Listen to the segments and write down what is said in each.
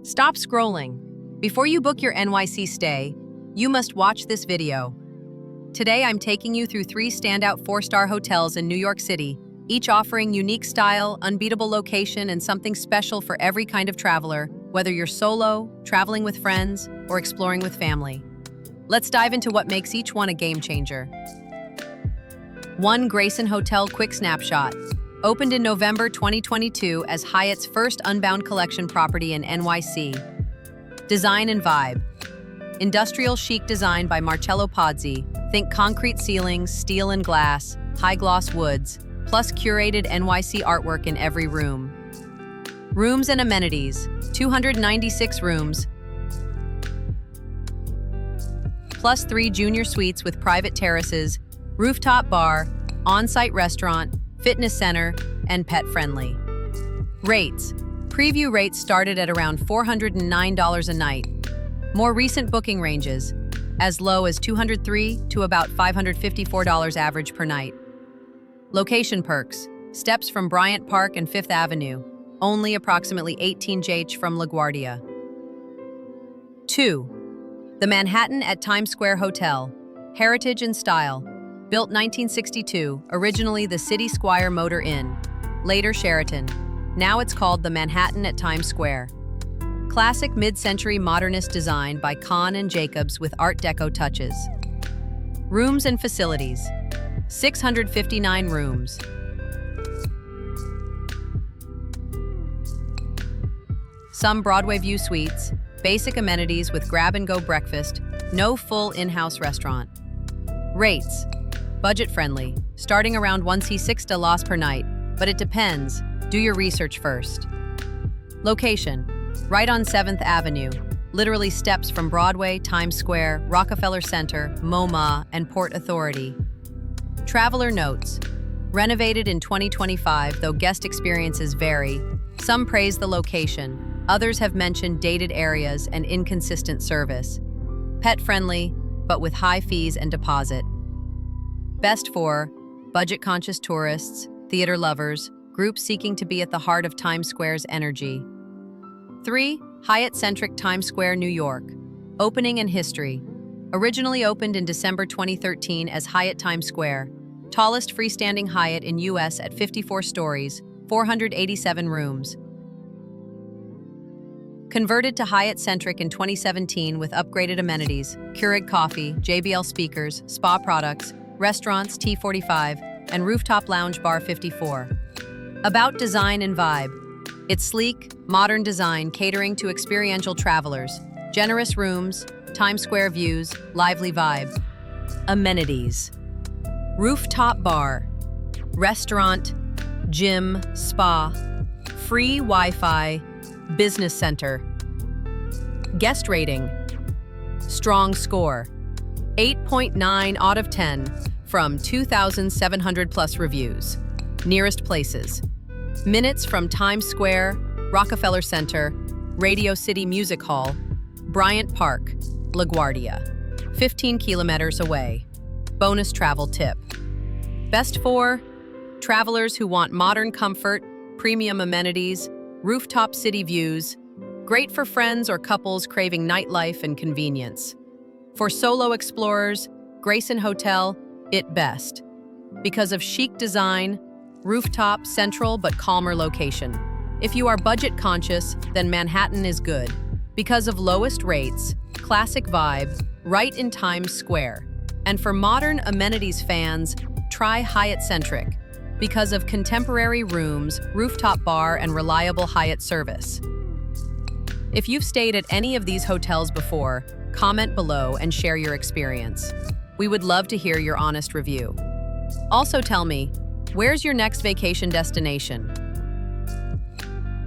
Stop scrolling. Before you book your NYC stay, you must watch this video. Today I'm taking you through 3 standout 4-star hotels in New York City, each offering unique style, unbeatable location, and something special for every kind of traveler, whether you're solo, traveling with friends, or exploring with family. Let's dive into what makes each one a game changer. 1. Grayson Hotel Quick Snapshot. Opened in November 2022 as Hyatt's first Unbound Collection property in NYC. Design and vibe. Industrial chic design by Marcello Pozzi. Think concrete ceilings, steel and glass, high-gloss woods, plus curated NYC artwork in every room. Rooms and amenities. 296 rooms, plus 3 junior suites with private terraces, rooftop bar, on-site restaurant, fitness center, and pet-friendly. Rates. Preview rates started at around $409 a night. More recent booking ranges, as low as $203 to about $554 average per night. Location perks. Steps from Bryant Park and 5th Avenue, only approximately 18 km from LaGuardia. 2. The Manhattan at Times Square Hotel. Heritage and style. Built 1962, originally the City Squire Motor Inn, later Sheraton. Now it's called the Manhattan at Times Square. Classic mid-century modernist design by Kahn and Jacobs with Art Deco touches. Rooms and facilities. 659 rooms. Some Broadway view suites, basic amenities with grab-and-go breakfast, no full in-house restaurant. Rates. Budget-friendly, starting around $106 per night, but it depends. Do your research first. Location. Right on 7th Avenue, literally steps from Broadway, Times Square, Rockefeller Center, MoMA, and Port Authority. Traveler notes. Renovated in 2025, though guest experiences vary. Some praise the location. Others have mentioned dated areas and inconsistent service. Pet-friendly, but with high fees and deposit. Best for budget-conscious tourists, theater lovers, groups seeking to be at the heart of Times Square's energy. 3. Hyatt Centric Times Square, New York. Opening and history. Originally opened in December 2013 as Hyatt Times Square, tallest freestanding Hyatt in U.S. at 54 stories, 487 rooms. Converted to Hyatt Centric in 2017 with upgraded amenities, Keurig coffee, JBL speakers, spa products, restaurants T45, and rooftop lounge bar 54. About design and vibe. It's sleek, modern design catering to experiential travelers, generous rooms, Times Square views, lively vibe. Amenities. Rooftop bar, restaurant, gym, spa, free Wi-Fi, business center. Guest rating. Strong score. 8.9 out of 10 from 2,700 plus reviews. Nearest places. Minutes from Times Square, Rockefeller Center, Radio City Music Hall, Bryant Park, LaGuardia. 15 kilometers away. Bonus travel tip. Best for travelers who want modern comfort, premium amenities, rooftop city views. Great for friends or couples craving nightlife and convenience. For solo explorers, Grayson Hotel, it best. Because of chic design, rooftop, central but calmer location. If you are budget conscious, then Manhattan is good. Because of lowest rates, classic vibe, right in Times Square. And for modern amenities fans, try Hyatt Centric. Because of contemporary rooms, rooftop bar, and reliable Hyatt service. If you've stayed at any of these hotels before, comment below and share your experience. We would love to hear your honest review. Also tell me, where's your next vacation destination?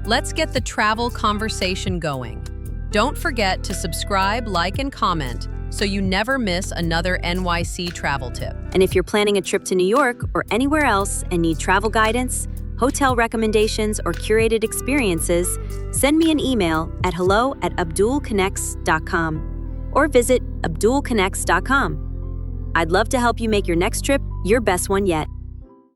Let's get the travel conversation going. Don't forget to subscribe, like, and comment so you never miss another NYC travel tip. And if you're planning a trip to New York or anywhere else and need travel guidance, hotel recommendations, or curated experiences, send me an email at hello@abdulconnects.com or visit abdulconnects.com. I'd love to help you make your next trip your best one yet.